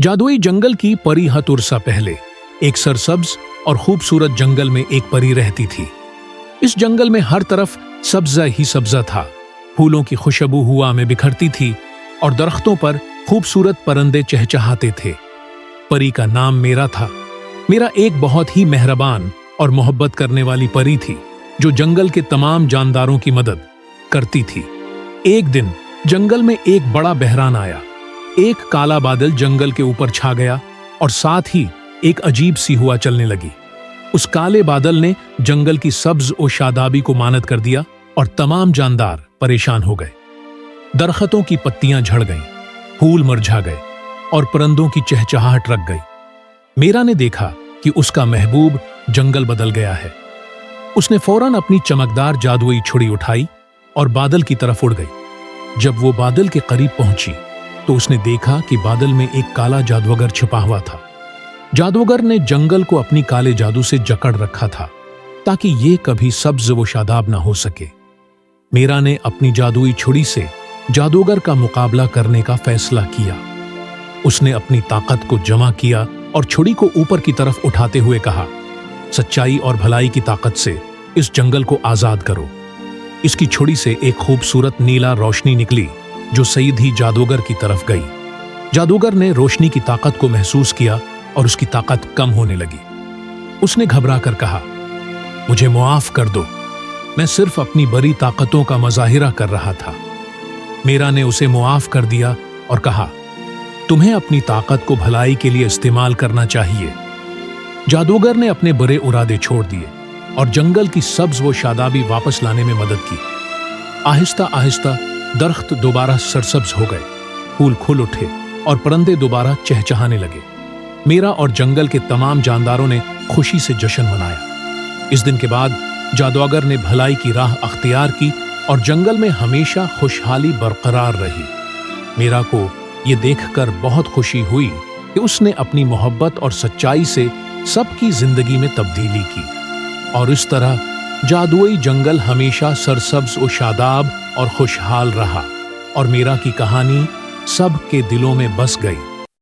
जादुई जंगल की परी हतुरसा पहले एक सरसब्ज और खूबसूरत जंगल में एक परी रहती थी। इस जंगल में हर तरफ सब्जा ही सब्जा था। फूलों की खुशबू हवा में बिखरती थी और दरख्तों पर खूबसूरत परिंदे चहचहाते थे। परी का नाम मेरा था। मेरा एक बहुत ही मेहरबान और मोहब्बत करने वाली परी थी जो जंगल के तमाम जानदारों की मदद करती थी। एक दिन जंगल में एक बड़ा बहरान आया। एक काला बादल जंगल के ऊपर छा गया और साथ ही एक अजीब सी हवा चलने लगी। उस काले बादल ने जंगल की सब्ज और शादाबी को मानद कर दिया और तमाम जानदार परेशान हो गए। दरख्तों की पत्तियां झड़ गईं, फूल मुरझा गए और परिंदों की चहचहाहट रक गई। मेरा ने देखा कि उसका महबूब जंगल बदल गया है। उसने फौरन अपनी चमकदार जादुई छुरी उठाई और बादल की तरफ उड़ गई। जब वो बादल के करीब पहुंची तो उसने देखा कि बादल में एक काला जादूगर छिपा हुआ था। जादूगर ने जंगल को अपनी काले जादू से जकड़ रखा था ताकि ये कभी सब्ज व शादाब ना हो सके। मेरा ने अपनी जादुई छुरी से जादूगर का मुकाबला करने का फैसला किया। उसने अपनी ताकत को जमा किया और छुरी को ऊपर की तरफ उठाते हुए कहा, सच्चाई और भलाई की ताकत से इस जंगल को आजाद करो। इसकी छुरी से एक खूबसूरत नीला रोशनी निकली जो सीधी जादूगर की तरफ गई। जादूगर ने रोशनी की ताकत को महसूस किया और उसकी ताकत कम होने लगी। उसने घबरा कर कहा, मुझे मुआफ कर दो, मैं सिर्फ अपनी बड़ी ताकतों का मुजाहिरा कर रहा था। मेरा ने उसे मुआफ कर दिया और कहा, तुम्हें अपनी ताकत को भलाई के लिए इस्तेमाल करना चाहिए। जादूगर ने अपने बुरे इरादे छोड़ दिए और जंगल की सब्ज व शादाबी वापस लाने में मदद की। आहिस्ता आहिस्ता दरख्त दोबारा सरसब्ज हो गए, फूल खुल उठे और परिंदे दोबारा चहचहाने लगे। मेरा और जंगल के तमाम जानदारों ने खुशी से जश्न मनाया। इस दिन के बाद जादूगर ने भलाई की राह अख्तियार की और जंगल में हमेशा खुशहाली बरकरार रही। मेरा को ये देखकर बहुत खुशी हुई कि उसने अपनी मोहब्बत और सच्चाई से सबकी जिंदगी में तब्दीली की और इस तरह जादुई जंगल हमेशा सरसब्ज और शादाब और खुशहाल रहा और मेरा की कहानी सबके दिलों में बस गई।